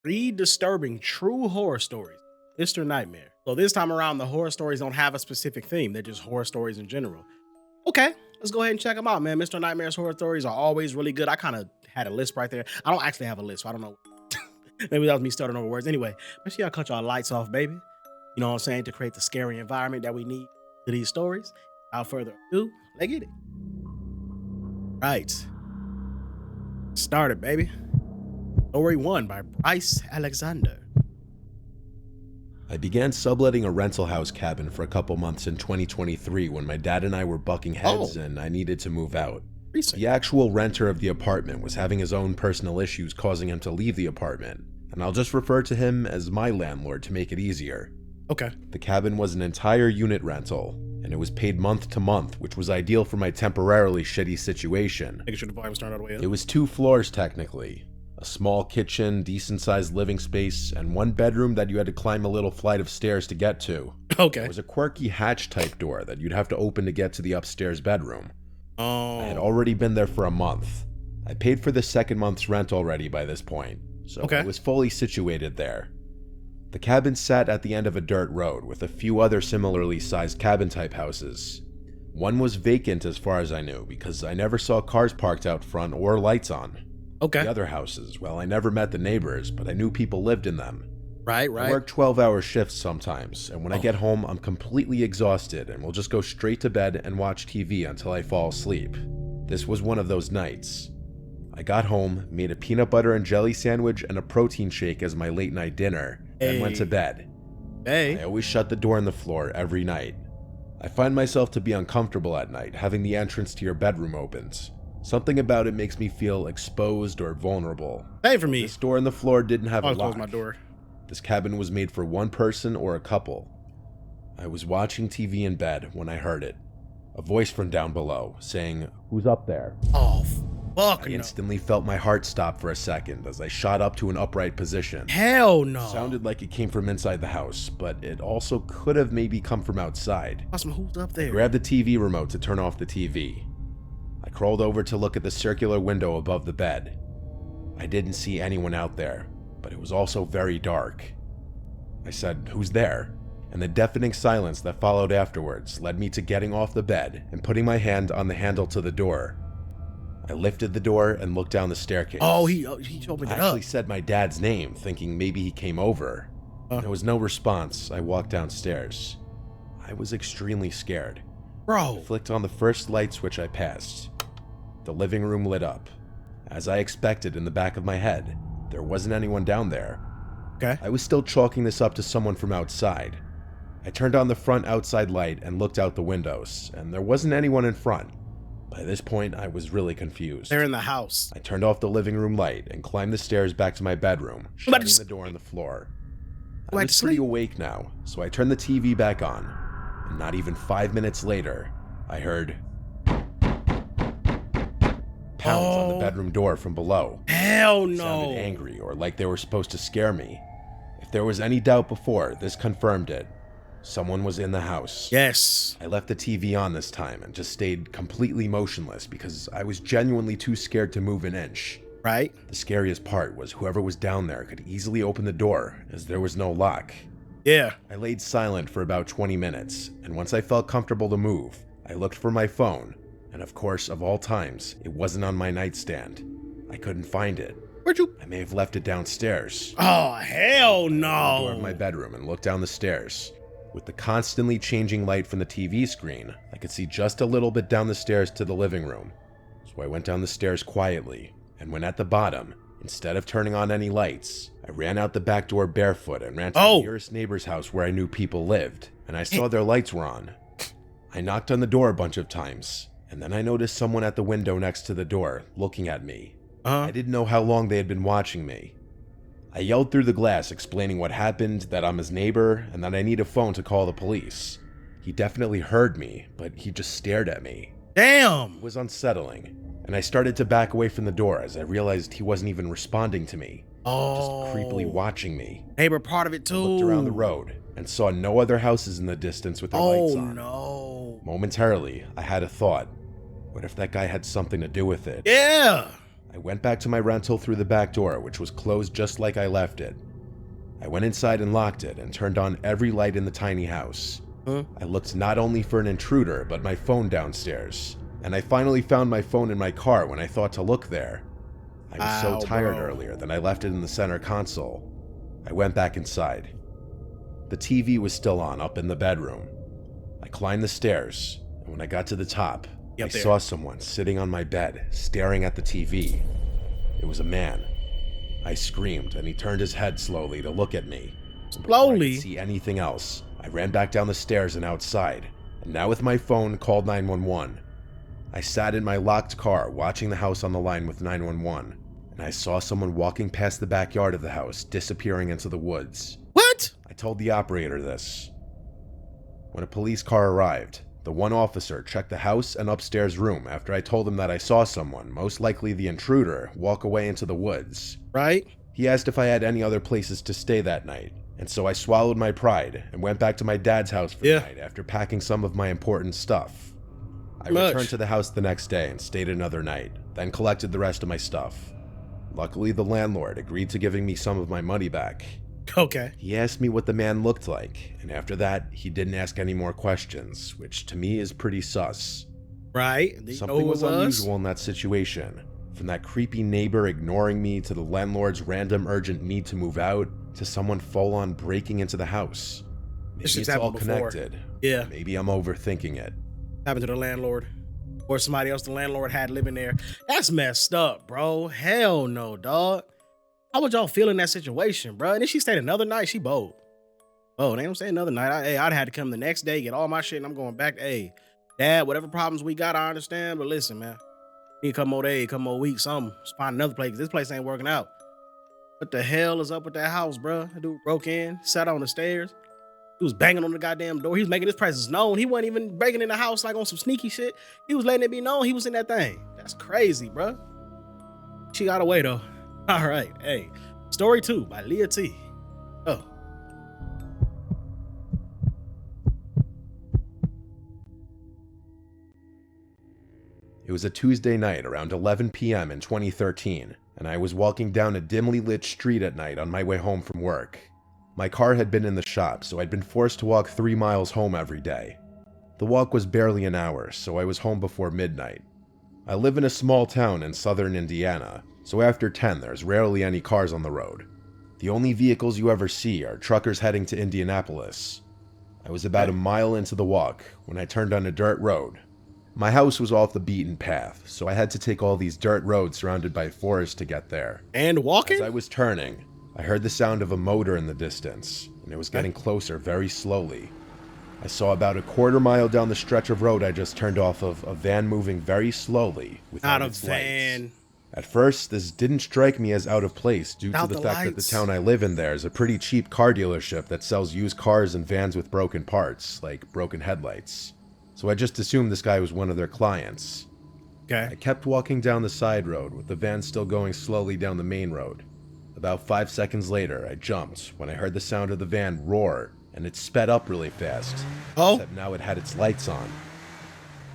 3 disturbing true horror stories. Mr. Nightmare. So this time around, the horror stories don't have a specific theme. They're just horror stories in general. Okay, let's go ahead and check them out, man. Mr. Nightmare's horror stories are always really good. I kind of had a list right there. I don't actually have a list, so I don't know. Maybe that was me starting over words. Anyway, make sure y'all cut y'all lights off, baby. You know what I'm saying? To create the scary environment that we need for these stories. Without further ado, let's get it. Right. Started, baby. Story 1 by Bryce Alexander. I began subletting a rental house cabin for a couple months in 2023 when my dad and I were bucking heads and I needed to move out. The actual renter of the apartment was having his own personal issues causing him to leave the apartment, and I'll just refer to him as my landlord to make it easier. Okay. The cabin was an entire unit rental, and it was paid month to month, which was ideal for my temporarily shitty situation. Making sure the volume's turned all the way up. It was 2 floors technically. A small kitchen, decent-sized living space, and 1 bedroom that you had to climb a little flight of stairs to get to. Okay. There was a quirky hatch-type door that you'd have to open to get to the upstairs bedroom. Oh. I had already been there for a month. I paid for the second month's rent already by this point, so I was fully situated there. The cabin sat at the end of a dirt road with a few other similarly sized cabin-type houses. One was vacant as far as I knew because I never saw cars parked out front or lights on. Okay. The other houses, well, I never met the neighbors, but I knew people lived in them. Right. I work 12-hour shifts sometimes, and when I get home, I'm completely exhausted and will just go straight to bed and watch TV until I fall asleep. This was one of those nights. I got home, made a peanut butter and jelly sandwich and a protein shake as my late night dinner, and went to bed. I always shut the door on the floor every night. I find myself to be uncomfortable at night, having the entrance to your bedroom opened. Something about it makes me feel exposed or vulnerable. Hey, for me. This door in the floor didn't have a lock. Close my door. This cabin was made for 1 person or a couple. I was watching TV in bed when I heard it. A voice from down below saying, "Who's up there?" Oh, fuck I no. instantly felt my heart stop for a second as I shot up to an upright position. Hell no. It sounded like it came from inside the house, but it also could have maybe come from outside. Awesome. Who's up there? I grabbed the TV remote to turn off the TV. I crawled over to look at the circular window above the bed. I didn't see anyone out there, but it was also very dark. I said, "Who's there?" And the deafening silence that followed afterwards led me to getting off the bed and putting my hand on the handle to the door. I lifted the door and looked down the staircase. Oh, he opened I it up. actually said my dad's name, thinking maybe he came over. There was no response. I walked downstairs. I was extremely scared. Bro. I flicked on the first light switch I passed. The living room lit up. As I expected in the back of my head, there wasn't anyone down there. Okay. I was still chalking this up to someone from outside. I turned on the front outside light and looked out the windows, and there wasn't anyone in front. By this point, I was really confused. They're in the house. I turned off the living room light and climbed the stairs back to my bedroom, shutting the door on the floor. I was pretty awake now, so I turned the TV back on, and not even 5 minutes later, I heard pounds on the bedroom door from below. Hell no. It sounded angry or like they were supposed to scare me. If there was any doubt before, this confirmed it. Someone was in the house. Yes. I left the TV on this time and just stayed completely motionless because I was genuinely too scared to move an inch. Right. The scariest part was whoever was down there could easily open the door as there was no lock. Yeah. I laid silent for about 20 minutes, and once I felt comfortable to move, I looked for my phone, and of course, of all times, it wasn't on my nightstand. I couldn't find it. Where'd you? I may have left it downstairs. Oh, hell no. I opened the door of my bedroom and looked down the stairs. With the constantly changing light from the TV screen, I could see just a little bit down the stairs to the living room. So I went down the stairs quietly, and when at the bottom, instead of turning on any lights, I ran out the back door barefoot and ran to the nearest neighbor's house where I knew people lived, and I saw their lights were on. I knocked on the door a bunch of times, and then I noticed someone at the window next to the door, looking at me. I didn't know how long they had been watching me. I yelled through the glass explaining what happened, that I'm his neighbor, and that I need a phone to call the police. He definitely heard me, but he just stared at me. Damn. It was unsettling, and I started to back away from the door as I realized he wasn't even responding to me. Just creepily watching me. Neighbor part of it too. I looked around the road and saw no other houses in the distance with their lights on. No. Momentarily, I had a thought. What if that guy had something to do with it? Yeah. I went back to my rental through the back door, which was closed just like I left it. I went inside and locked it and turned on every light in the tiny house. I looked not only for an intruder, but my phone downstairs. And I finally found my phone in my car when I thought to look there. I was so tired earlier that I left it in the center console. I went back inside. The TV was still on up in the bedroom. I climbed the stairs, and when I got to the top, I saw someone sitting on my bed, staring at the TV. It was a man. I screamed, and he turned his head slowly to look at me. Before I could see anything else, I ran back down the stairs and outside, and now with my phone called 911. I sat in my locked car watching the house on the line with 911, and I saw someone walking past the backyard of the house, disappearing into the woods. What? I told the operator this. When a police car arrived, the one officer checked the house and upstairs room after I told him that I saw someone, most likely the intruder, walk away into the woods. Right? He asked if I had any other places to stay that night, and so I swallowed my pride and went back to my dad's house for the night after packing some of my important stuff. I returned to the house the next day and stayed another night, then collected the rest of my stuff. Luckily, the landlord agreed to giving me some of my money back. Okay. He asked me what the man looked like, and after that, he didn't ask any more questions, which to me is pretty sus. Right. Something was unusual in that situation. From that creepy neighbor ignoring me to the landlord's random urgent need to move out to someone full-on breaking into the house. Maybe it's all connected. Yeah. Maybe I'm overthinking it. Happened to the landlord or somebody else the landlord had living there. That's messed up, bro. Hell no, dog. How would y'all feel in that situation, bro? And then she stayed another night. She bold. Oh, they don't stay another night. I'd had to come the next day, get all my shit, and I'm going back. Hey, Dad, whatever problems we got, I understand. But listen, man, need a couple more days, couple more weeks, something. Just find another place. This place ain't working out. What the hell is up with that house, bro? That dude broke in, sat on the stairs. He was banging on the goddamn door. He was making his presence known. He wasn't even breaking in the house like on some sneaky shit. He was letting it be known he was in that thing. That's crazy, bro. She got away, though. All right. Hey, story 2 by Leah T. Oh. It was a Tuesday night around 11 p.m. in 2013, and I was walking down a dimly lit street at night on my way home from work. My car had been in the shop, so I'd been forced to walk 3 miles home every day. The walk was barely an hour, so I was home before midnight. I live in a small town in southern Indiana, so after 10 there's rarely any cars on the road. The only vehicles you ever see are truckers heading to Indianapolis. I was about a mile into the walk when I turned on a dirt road. My house was off the beaten path, so I had to take all these dirt roads surrounded by forest to get there. And walking? As I was turning, I heard the sound of a motor in the distance, and it was getting closer very slowly. I saw about a quarter mile down the stretch of road I just turned off of a van moving very slowly without its lights. At first, this didn't strike me as out of place due to the fact that the town I live in there is a pretty cheap car dealership that sells used cars and vans with broken parts, like broken headlights. So I just assumed this guy was one of their clients. Okay. I kept walking down the side road with the van still going slowly down the main road. About 5 seconds later, I jumped when I heard the sound of the van roar, and it sped up really fast. Oh. Except now it had its lights on.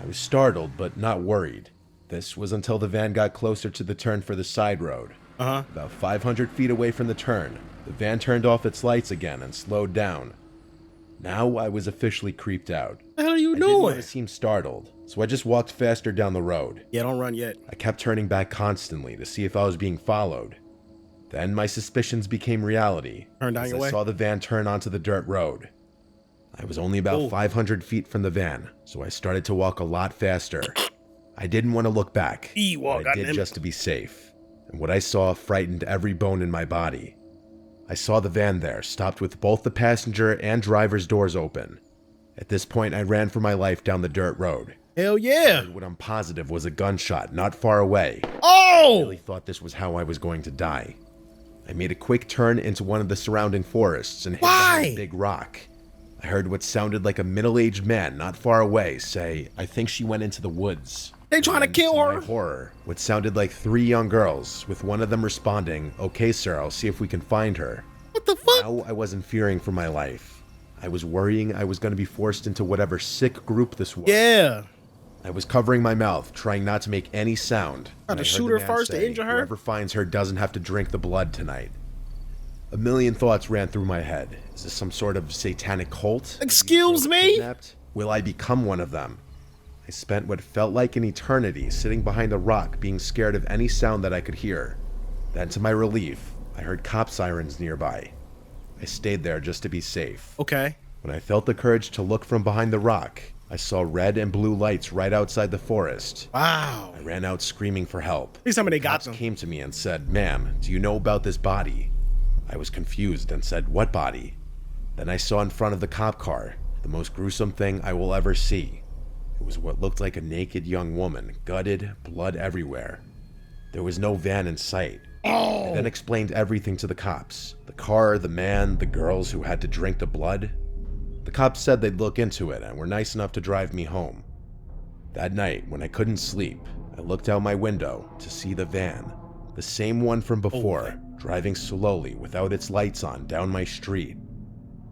I was startled, but not worried. This was until the van got closer to the turn for the side road. About 500 feet away from the turn, the van turned off its lights again and slowed down. Now I was officially creeped out. What the hell are you doing? I didn't want to seem startled, so I just walked faster down the road. Yeah, don't run yet. I kept turning back constantly to see if I was being followed. Then my suspicions became reality. Turn down your way. I saw the van turn onto the dirt road. I was only about 500 feet from the van, so I started to walk a lot faster. I didn't want to look back, but I did just to be safe. And what I saw frightened every bone in my body. I saw the van there, stopped with both the passenger and driver's doors open. At this point, I ran for my life down the dirt road. Hell yeah! What I'm positive was a gunshot not far away. Oh! I really thought this was how I was going to die. I made a quick turn into one of the surrounding forests and hid behind a big rock. I heard what sounded like a middle-aged man not far away say, "I think she went into the woods." They trying to kill her? To my horror, what sounded like 3 young girls, with one of them responding, "Okay, sir, I'll see if we can find her." What the fuck? Now I wasn't fearing for my life. I was worrying I was going to be forced into whatever sick group this was. Yeah. I was covering my mouth, trying not to make any sound. Try to shoot her first to injure her? Whoever finds her doesn't have to drink the blood tonight. A million thoughts ran through my head. Is this some sort of satanic cult? Excuse me? Kidnapped? Will I become one of them? I spent what felt like an eternity sitting behind a rock, being scared of any sound that I could hear. Then, to my relief, I heard cop sirens nearby. I stayed there just to be safe. Okay. When I felt the courage to look from behind the rock, I saw red and blue lights right outside the forest. Wow. I ran out screaming for help. Please tell me they got Cops them. came to me and said, "Ma'am, do you know about this body?" I was confused and said, "What body?" Then I saw in front of the cop car the most gruesome thing I will ever see. It was what looked like a naked young woman, gutted, blood everywhere. There was no van in sight. I then explained everything to the cops. The car, the man, the girls who had to drink the blood. The cops said they'd look into it and were nice enough to drive me home. That night, when I couldn't sleep, I looked out my window to see the van, the same one from before, driving slowly without its lights on down my street.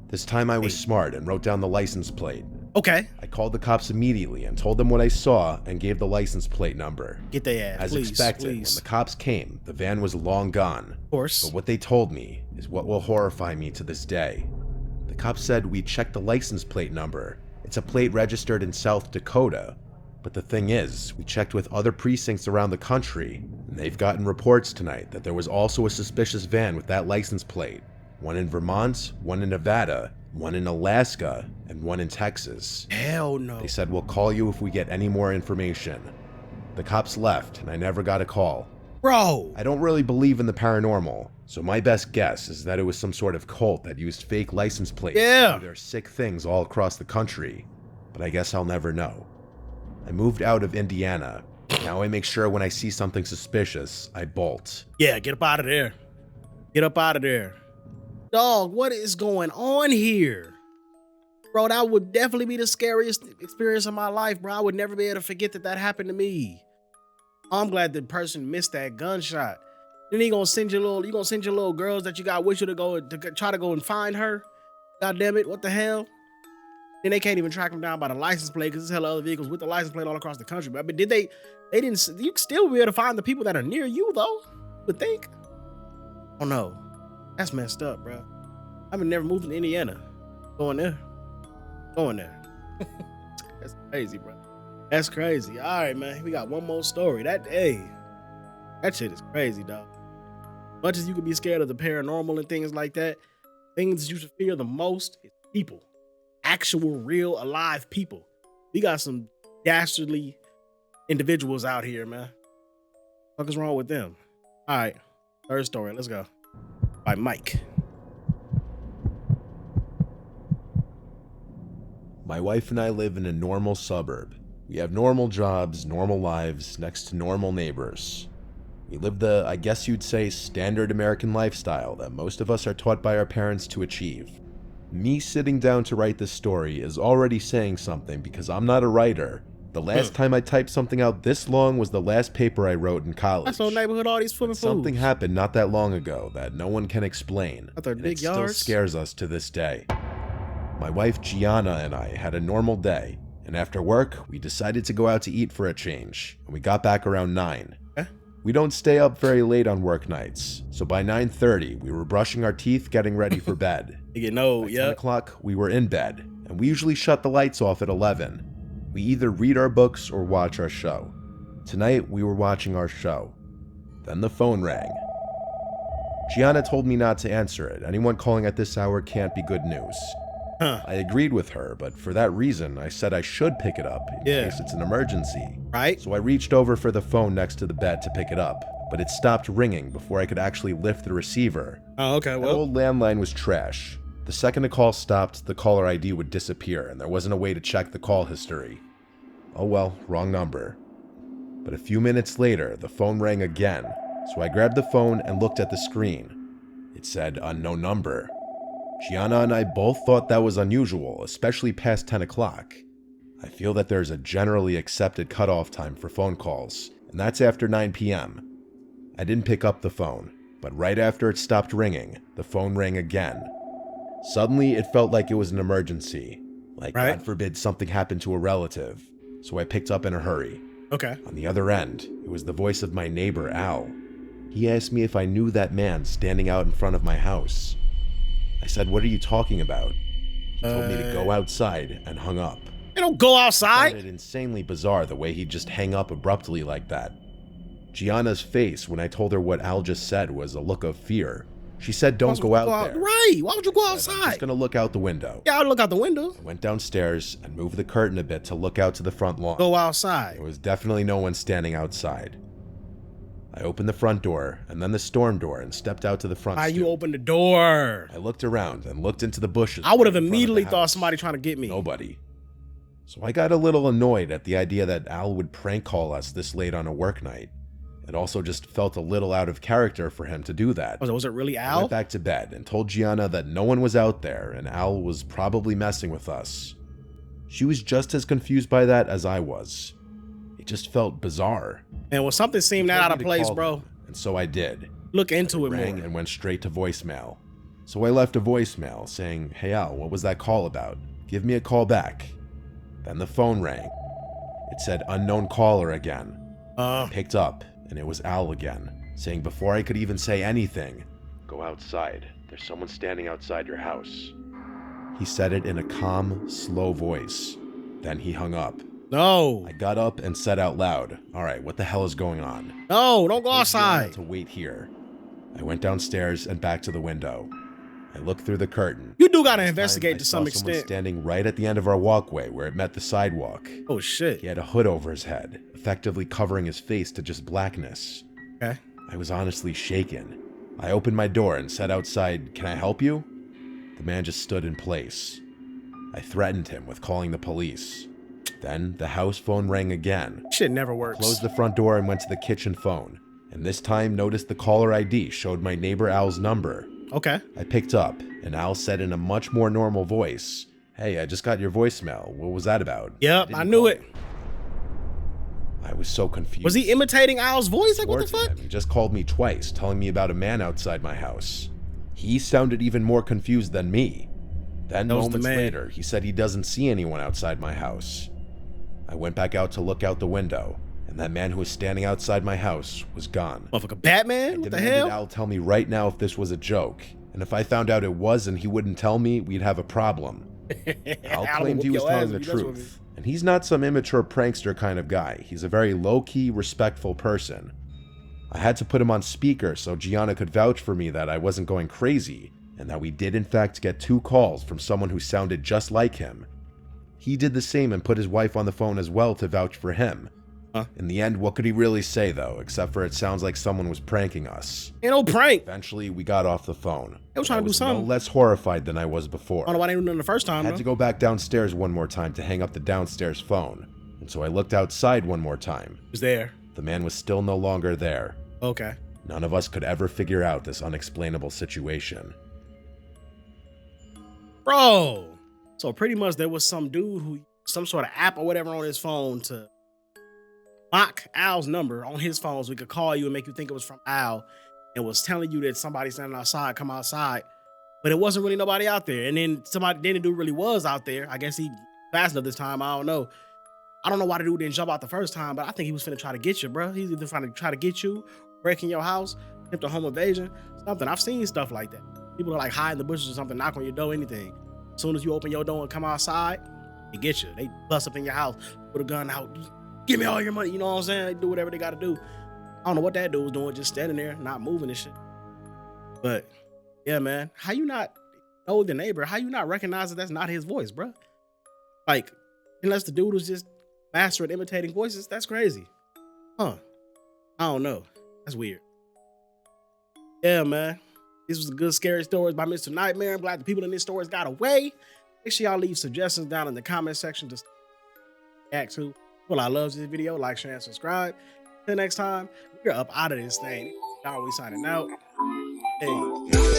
This time I was smart and wrote down the license plate. Okay. I called the cops immediately and told them what I saw and gave the license plate number. Get their ass, As please, expected, please. when the cops came, the van was long gone. Of course. But what they told me is what will horrify me to this day. The cops said we checked the license plate number. It's a plate registered in South Dakota. But the thing is, we checked with other precincts around the country, and they've gotten reports tonight that there was also a suspicious van with that license plate. One in Vermont, one in Nevada, one in Alaska, and one in Texas. Hell no. They said we'll call you if we get any more information. The cops left, and I never got a call. Bro. I don't really believe in the paranormal, so my best guess is that it was some sort of cult that used fake license plates to do their sick things all across the country. But I guess I'll never know. I moved out of Indiana. Now I make sure when I see something suspicious, I bolt. Yeah, get up out of there. Get up out of there. Dog, what is going on here? Bro, that would definitely be the scariest experience of my life, bro. I would never be able to forget that that happened to me. I'm glad the person missed that gunshot. Then you gonna send your little girls that you got with you to try to go and find her. God damn it, what the hell? Then they can't even track them down by the license plate because there's hella other vehicles with the license plate all across the country. But did they didn't, you still be able to find the people that are near you though, would think. Oh no, that's messed up, bro. I've never moved to Indiana. Going there. That's crazy, bro. That's crazy. All right, man, we got one more story. That shit is crazy, dog. Much as you could be scared of the paranormal and things like that, things you should fear the most is people. Actual, real, alive people. We got some dastardly individuals out here, man. What is wrong with them? All right, third story. Let's go. By Mike. My wife and I live in a normal suburb. We have normal jobs, normal lives, next to normal neighbors. We live the, I guess you'd say, standard American lifestyle that most of us are taught by our parents to achieve. Me sitting down to write this story is already saying something because I'm not a writer. The last time I typed something out this long was the last paper I wrote in college. That's our neighborhood, all these flipping fools. Something happened not that long ago that no one can explain, At their and big it yards? still scares us to this day. My wife Gianna and I had a normal day, and after work, we decided to go out to eat for a change, and we got back around 9. We don't stay up very late on work nights, so by 9:30, we were brushing our teeth getting ready for bed. You know, By 10 o'clock, we were in bed, and we usually shut the lights off at 11. We either read our books or watch our show. Tonight, we were watching our show. Then the phone rang. Gianna told me not to answer it. Anyone calling at this hour can't be good news. I agreed with her, but for that reason, I said I should pick it up in case it's an emergency. Right? So I reached over for the phone next to the bed to pick it up, but it stopped ringing before I could actually lift the receiver. Oh, okay, That well. old landline was trash. The second a call stopped, the caller ID would disappear, and there wasn't a way to check the call history. Oh well, wrong number. But a few minutes later, the phone rang again, so I grabbed the phone and looked at the screen. It said unknown number. Gianna and I both thought that was unusual, especially past 10 o'clock. I feel that there's a generally accepted cutoff time for phone calls, and that's after 9 p.m. I didn't pick up the phone, but right after it stopped ringing, the phone rang again. Suddenly, it felt like it was an emergency, like God forbid something happened to a relative. so I picked up in a hurry. Okay. On the other end, it was the voice of my neighbor, Al. He asked me if I knew that man standing out in front of my house. I said, "What are you talking about?" He told me to go outside and hung up. They don't go I outside. found it insanely bizarre the way he'd just hang up abruptly like that. Gianna's face when I told her what Al just said was a look of fear. She said, "Don't go out there." Right. Why would you go I'm outside? just gonna look out the window. Yeah, I'll look out the window. I went downstairs and moved the curtain a bit to look out to the front lawn. Go outside. There was definitely no one standing outside. I opened the front door and then the storm door and stepped out to the front Why stoop. you open the door? I looked around and looked into the bushes. I would have right in front of the immediately thought house. somebody trying to get me. Nobody. So I got a little annoyed at the idea that Al would prank call us this late on a work night. It also just felt a little out of character for him to do that. Was it really I Al? went back to bed and told Gianna that no one was out there and Al was probably messing with us. She was just as confused by that as I was. It just felt bizarre. And when something seemed that out of place, bro, And so I did. look into it Rang more. and went straight to voicemail. So I left a voicemail saying, "Hey Al, what was that call about? Give me a call back." Then the phone rang. It said unknown caller again. I picked up and it was Al again, saying before I could even say anything, "Go outside. There's someone standing outside your house." He said it in a calm, slow voice. Then he hung up. No. I got up and said out loud, "All right, what the hell is going on?" No, don't go I told Gianna outside. to wait here. I went downstairs and back to the window. I looked through the curtain. You do gotta This time, investigate I to saw some someone extent. standing right at the end of our walkway where it met the sidewalk. Oh shit. He had a hood over his head, effectively covering his face to just blackness. Okay. I was honestly shaken. I opened my door and said outside, "Can I help you?" The man just stood in place. I threatened him with calling the police. Then the house phone rang again. Shit never works. Closed the front door and went to the kitchen phone, and this time noticed the caller ID showed my neighbor Al's number. Okay. I picked up, and Al said in a much more normal voice, "Hey, I just got your voicemail. What was that about?" Yep, Didn't I knew call it. me." I was so confused. Was he imitating Al's voice? Like, what the Swore to fuck? him. He just called me twice, telling me about a man outside my house. He sounded even more confused than me. Then That was the moments man. later, he said he doesn't see anyone outside my house. I went back out to look out the window, and that man who was standing outside my house was gone. Motherfucker, Batman? What the Demanded hell? Al tell me right now if this was a joke, and if I found out it was and he wouldn't tell me, we'd have a problem. Al I'll claimed he whoop was your ass telling the if you mess with truth, and he's not some immature prankster kind of guy. He's a very low-key, respectful person. I had to put him on speaker so Gianna could vouch for me that I wasn't going crazy, and that we did in fact get 2 calls from someone who sounded just like him. He did the same and put his wife on the phone as well to vouch for him. In the end, what could he really say though, except for it sounds like someone was pranking us. Ain't no prank. Eventually, we got off the phone. They were trying I to do was something. no less horrified than I was before. I don't know why they didn't do it the first I time, had though. to go back downstairs one more time to hang up the downstairs phone, and so I looked outside one more time. He was there. The man was still no longer there. Okay. None of us could ever figure out this unexplainable situation. Bro. So pretty much there was some dude who, some sort of app or whatever on his phone to mock Al's number on his phone so we could call you and make you think it was from Al, and was telling you that somebody standing outside, come outside. But it wasn't really nobody out there. And then the dude really was out there. I guess he fast enough this time. I don't know. I don't know why the dude didn't jump out the first time, but I think he was finna try to get you, bro. He's either trying to try to get you, break in your house, attempt a home invasion, something. I've seen stuff like that. People are like hide in the bushes or something, knock on your door, anything. As soon as you open your door and come outside, they get you. They bust up in your house, put a gun out, give me all your money. You know what I'm saying? They do whatever they got to do. I don't know what that dude was doing, just standing there, not moving and shit. But yeah, man, how you not know the neighbor? How you not recognize that that's not his voice, bro? Like, unless the dude was just master at imitating voices, that's crazy. Huh? I don't know. That's weird. Yeah, man. This was a good scary stories by Mr. Nightmare. I'm glad the people in this stories got away. Make sure y'all leave suggestions down in the comment section to react to. Well, I love this video. Like, share, and subscribe. Till next time, we're up out of this thing. Y'all, we signing out. Hey.